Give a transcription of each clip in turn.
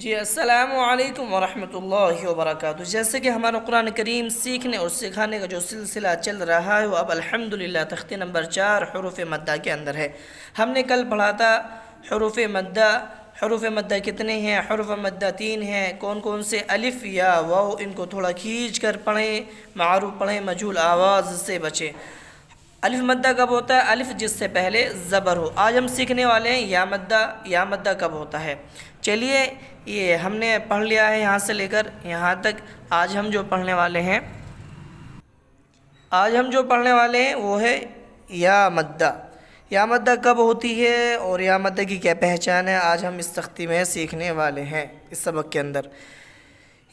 جی السلام علیکم ورحمۃ اللہ وبرکاتہ۔ جیسے کہ ہمارا قرآن کریم سیکھنے اور سکھانے کا جو سلسلہ چل رہا ہے وہ اب الحمدللہ تختی نمبر 4 حروف مدہ کے اندر ہے۔ ہم نے کل پڑھا تھا حروف مدہ۔ حروف مدہ کتنے ہیں؟ حروف مدہ 3 ہیں۔ کون کون سے؟ الف یا واو، ان کو تھوڑا کھینچ کر پڑھیں، معروف پڑھیں، مجہول آواز سے بچیں۔ الف مدہ کب ہوتا ہے؟ الف جس سے پہلے زبر ہو۔ آج ہم سیکھنے والے ہیں یا مدہ۔ یا مدہ کب ہوتا ہے؟ چلیے یہ ہم نے پڑھ لیا ہے یہاں سے لے کر یہاں تک۔ آج ہم جو پڑھنے والے ہیں وہ ہے یا مدہ۔ یا مدہ کب ہوتی ہے اور یا مدہ کی کیا پہچان ہے، آج ہم اس تختی میں سیکھنے والے ہیں اس سبق کے اندر۔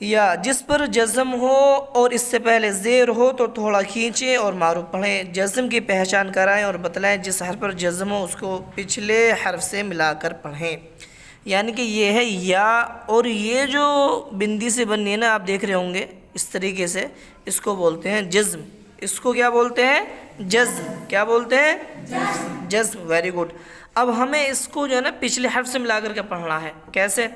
یا جس پر جزم ہو اور اس سے پہلے زیر ہو تو تھوڑا کھینچیں اور معروف پڑھیں۔ جزم کی پہچان کرائیں اور بتلائیں۔ جس حرف پر جزم ہو اس کو پچھلے حرف سے ملا کر پڑھیں۔ یعنی کہ یہ ہے یا، اور یہ جو بندی سے بنی ہے نا، آپ دیکھ رہے ہوں گے اس طریقے سے، اس کو بولتے ہیں جزم۔ اس کو کیا بولتے ہیں؟ جزم۔ کیا بولتے ہیں؟ جزم۔ Very good. اب ہمیں اس کو جو ہے نا پچھلے حرف سے ملا کر کے پڑھنا ہے۔ کیسے؟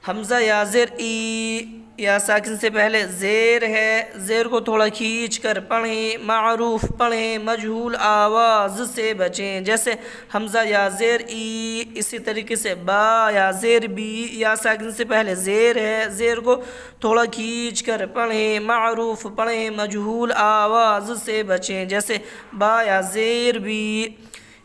حمزہ یا زیر ای، یا ساکن سے پہلے زیر ہے، زیر کو تھوڑا کھینچ کر پڑھیں، معروف پڑھیں، مجہول آواز سے بچیں۔ جیسے حمزہ یا زیر ای، اسی طریقے سے با یا زیر بی، یا ساکن سے پہلے زیر ہے، زیر کو تھوڑا کھینچ کر پڑھیں، معروف پڑھیں، مجہول آواز سے بچیں۔ جیسے با یا زیر بی،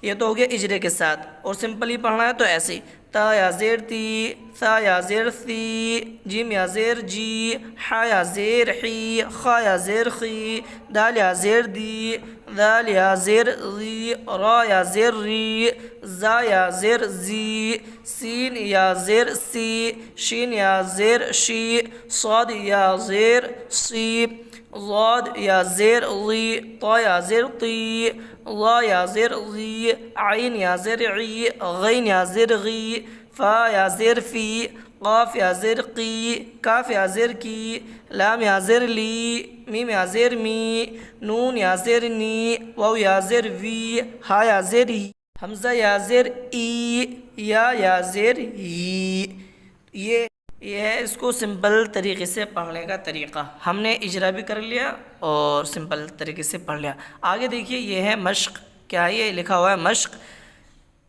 یہ تو ہو گیا اجرے کے ساتھ، اور سمپلی پڑھنا ہے تو ایسے ہی تا یا زیر تی، ثا یا زیر ثی، جیم یا زیر جی، حا یا زیر حی، خا یا زیر خی، دال یا زیر دی، ذال یا زیر ذی، را یا زیر ری، زا یا زیر زی، سین یا زیر سی، شین یا زیر شی، صاد یا زیر سی، ضاد یا زیر ضی، طا یا زیر طی، ظا یا زیر ظی، عین یا زیر عی، غین یا زیر غی، فا یا زیر فی، قاف یا زیر قی، کاف یا زیر کی، لام یا زیر لی، میم یا زیر می، نون یا زیر نی، واو یا زیر وی، ہا یا زیر ہی، حمزہ یا زیر ای، یا زیر ہی۔ یہ ہے اس کو سمپل طریقے سے پڑھنے کا طریقہ۔ ہم نے اجرا بھی کر لیا اور سمپل طریقے سے پڑھ لیا۔ آگے دیکھیے یہ ہے مشق۔ کیا یہ لکھا ہوا ہے؟ مشق۔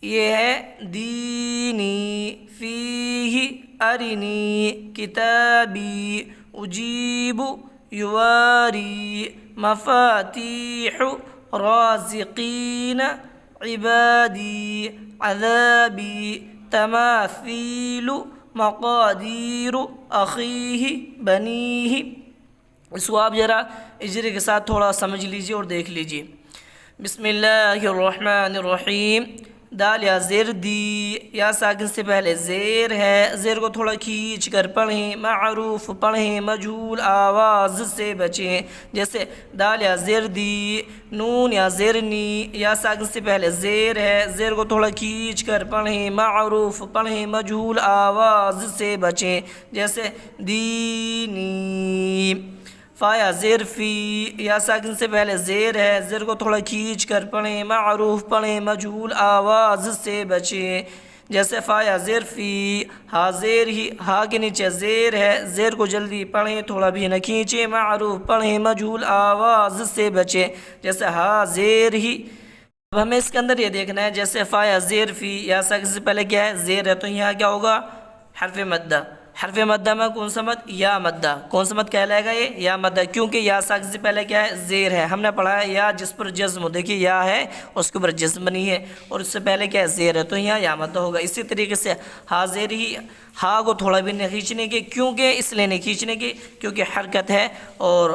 یہ ہے دینی فیہ ارنی کتابی اجیب یواری مفاتیح رازقین عبادی عذابی تماثیل مقادیر اخیہ بنیہ۔ اس کو آپ ذرا اجرے کے ساتھ تھوڑا سمجھ لیجئے اور دیکھ لیجئے۔ بسم اللہ الرحمن الرحیم۔ دال یا زیر دی، یا ساکن سے پہلے زیر ہے، زیر کو تھوڑا کھینچ کر پڑھیں، معروف پڑھیں، مجہول آواز سے بچیں۔ جیسے دال یا زیر دی، نون یا زیر نی، یا ساکن سے پہلے زیر ہے، زیر کو تھوڑا کھینچ کر پڑھیں، معروف پڑھیں، مجہول آواز سے بچیں۔ جیسے دینی۔ فا یا زیر فی، یا ساکن سے پہلے زیر ہے، زیر کو تھوڑا کھینچ کر پڑھیں، معروف پڑھیں، مجہول آواز سے بچیں۔ جیسے فا یا زیر فی، ہا زیر ہی، ہا کے نیچے زیر ہے، زیر کو جلدی پڑھیں، تھوڑا بھی نہ کھینچیں، معروف پڑھیں، مجہول آواز سے بچیں۔ جیسے ہا زیر ہی۔ اب ہمیں اس کے اندر یہ دیکھنا ہے، جیسے فا یا زیر فی، یا ساکن سے پہلے کیا ہے؟ زیر ہے، تو یہاں کیا ہوگا؟ حرف مدہ۔ حرف مدہ میں کون سا مد؟ یا مدہ۔ کون سا مد کہلائے گا یہ؟ یا مدہ، کیونکہ یا ساکن سے پہلے کیا ہے؟ زیر ہے۔ ہم نے پڑھا ہے یا جس پر جزم ہو، دیکھیے یا ہے اس کے اوپر جزم بنی ہے، اور اس سے پہلے کیا ہے؟ زیر ہے، تو یہاں یا مدہ ہوگا۔ اسی طریقے سے ہا زیر ہی، ہا کو تھوڑا بھی نہیں کھینچنے کی، کیونکہ اس لیے نہیں کھینچنے کی کیونکہ حرکت ہے، اور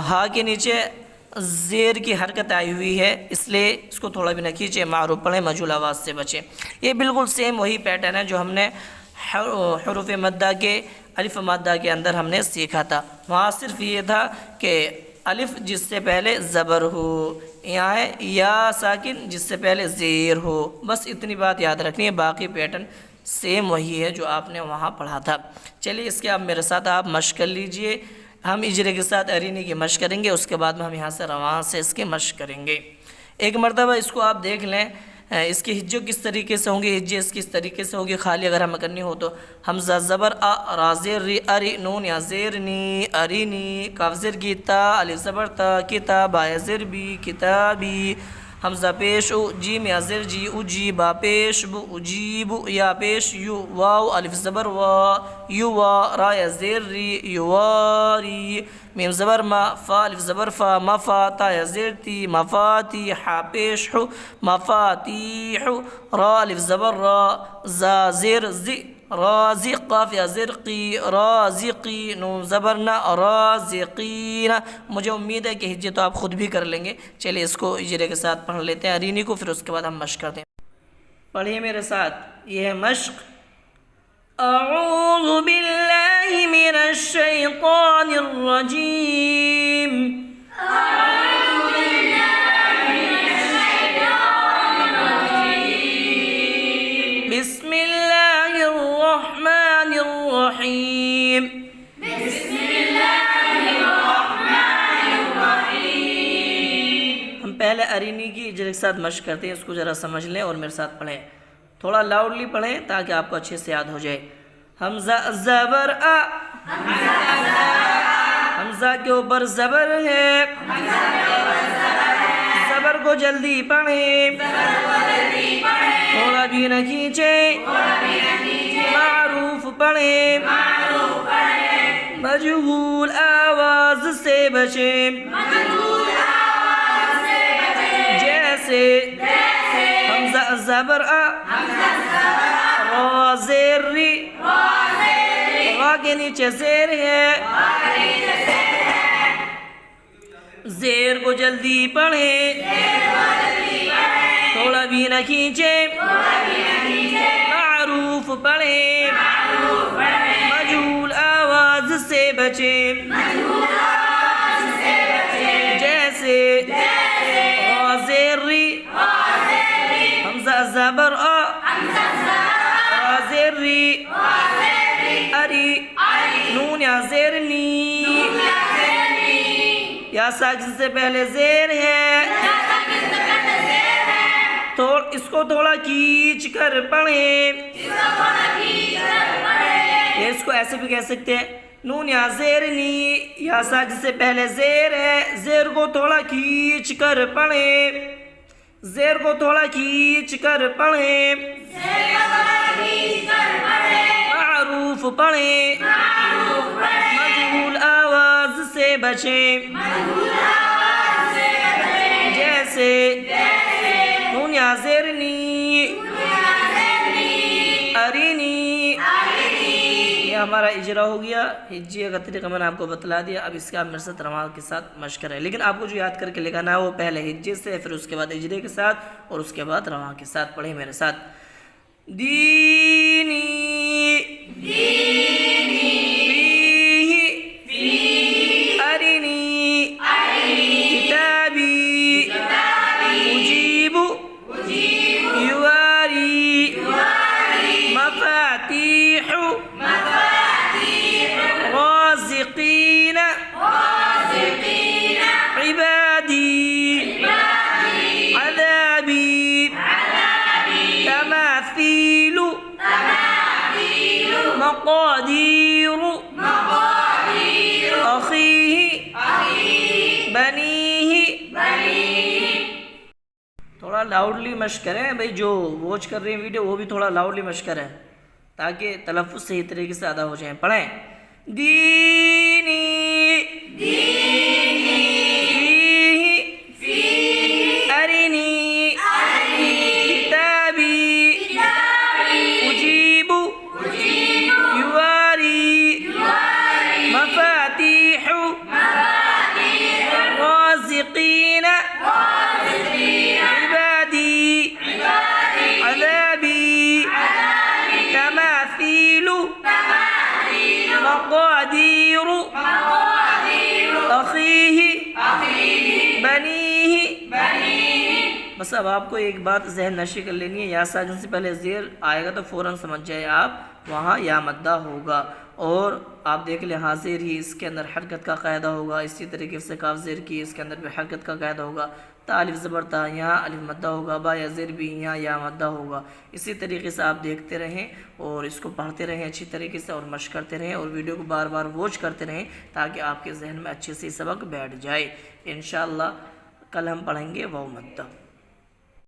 ہا کے نیچے زیر کی حرکت آئی ہوئی ہے، اس لیے اس کو تھوڑا بھی نہ کھینچے، معروف پڑھیں، مجہول آواز سے بچیں۔ یہ بالکل سیم وہی پیٹرن ہے جو ہم نے حروف مدہ کے الف مدہ کے اندر ہم نے سیکھا تھا۔ وہاں صرف یہ تھا کہ الف جس سے پہلے زبر ہو، یہاں ہے یا ساکن جس سے پہلے زیر ہو، بس اتنی بات یاد رکھنی ہے، باقی پیٹرن سیم وہی ہے جو آپ نے وہاں پڑھا تھا۔ چلیے اس کے اب میرے ساتھ آپ مشق کر لیجئے۔ ہم اجرے کے ساتھ ارینی کی مشق کریں گے، اس کے بعد میں ہم یہاں سے رواں سے اس کی مشق کریں گے۔ ایک مرتبہ اس کو آپ دیکھ لیں، اس کی ہجے کس طریقے سے ہوں گے؟ ہجے اس کس طریقے سے ہوگی خالی اگر ہمیں کرنی ہو تو حمزہ زبر را زیر ری اری نون یا زیر نی ارینی کاف زیر گی تا الف زبر تا کتاب با زیر بی کتابی حمزہ پیش او جیم یا زیر جی اجی با پیش بو اجیب یا پیش یو واو الف زبر وا یو وا را یا زیر ری یواری میم زبر ما فا الف زبر فا مفا تا یا زیر تی مفاتی حا پیش حو مفاتیح را الف زبر را زا زیر زی رازق قاف یا زرقی رازقی نون زبر نا رازقین. مجھے امید ہے کہ ہجے تو آپ خود بھی کر لیں گے. چلیے اس کو اجرے کے ساتھ پڑھ لیتے ہیں ارینی کو، پھر اس کے بعد ہم مشق کرتے ہیں. پڑھیے میرے ساتھ، یہ ہے مشق. اعوذ باللہ من الشیطان الرجیم بسم اللہ الرحمن الرحیم. ہم پہلے ارینی کی اجرے کے ساتھ مشق کرتے ہیں، اس کو ذرا سمجھ لیں اور میرے ساتھ پڑھیں. تھوڑا لاؤڈلی پڑھیں تاکہ آپ کو اچھے سے یاد ہو جائے. حمزہ زبر آ، حمزہ کے اوپر زبر ہے، زبر کو جلدی پڑھیں، تھوڑا بھی نہ کھینچیں. معروف پڑھیں، مجہول آواز سے بچیں، جیسے حمزہ زبر آ را زیر ری، را کے نیچے زیر ہے، زیر کو جلدی پڑھیں، تھوڑا بھی نہ کھینچیں. معروف پڑھیں، مجہول آواز سے بچیں، جیسے را زیر ری، حمزہ زبر آ را زیر ری اری نون یا زیر نی، یا ساکن سے پہلے زیر ہے، تو اس کو تھوڑا کھینچ کر پڑھیں. اس کو ایسے بھی کہہ سکتے ہیں، نون یا زیر نی، یا ساکن سے پہلے زیر ہے، زیر کو تھوڑا کھینچ کر پڑھیں، زیر کو تھوڑا کھینچ کر پڑھیں. معروف پڑھیں، مجہول آواز سے بچیں، جیسے نون یا زیر نی ارینی. یہ ہمارا اجرا ہو گیا. ہجے کا طریقہ میں نے آپ کو بتلا دیا. اب اس کے آپ میرے ساتھ رواں کے ساتھ مشق کریں، لیکن آپ کو جو یاد کر کے لکھنا ہے وہ پہلے ہجے سے، پھر اس کے بعد اجرے کے ساتھ، اور اس کے بعد رواں کے ساتھ. پڑھیں میرے ساتھ. دینی فیہ ارینی کتابی اجیب یواری مفاتیح رازقین عبادی عذابی تماثیل مقادیر اخیہ بنیہ. تھوڑا لاؤڈلی مشق کریں بھائی، جو واچ کر رہے ہیں ویڈیو وہ بھی تھوڑا لاؤڈلی مشق کریں تاکہ تلفظ صحیح طریقے سے ادا ہو جائیں. پڑھیں. دینی فیہ ارینی کتابی اجیب یواری مفاتیح رازقین عبادی عذابی تماثیل مقادیر اخیہ بنیہ بس اب آپ کو ایک بات ذہن نشی کر لینی ہے، یا ساکن سے پہلے زیر آئے گا تو فوراً سمجھ جائے آپ وہاں یا مدہ ہوگا، اور آپ دیکھ لیں حاضر ہی اس کے اندر حرکت کا قاعدہ ہوگا، اسی طریقے سے کاف زیر کی اس کے اندر بھی حرکت کا قاعدہ ہوگا، تا الف زبر تا یہاں الف مدہ ہوگا، با یا زیر بھی یہاں یا مدہ ہوگا۔ اسی طریقے سے آپ دیکھتے رہیں اور اس کو پڑھتے رہیں اچھی طریقے سے، اور مشق کرتے رہیں، اور ویڈیو کو بار بار واچ کرتے رہیں تاکہ آپ کے ذہن میں اچھے سے سبق بیٹھ جائے۔ انشاءاللہ کل ہم پڑھیں گے واو مدہ۔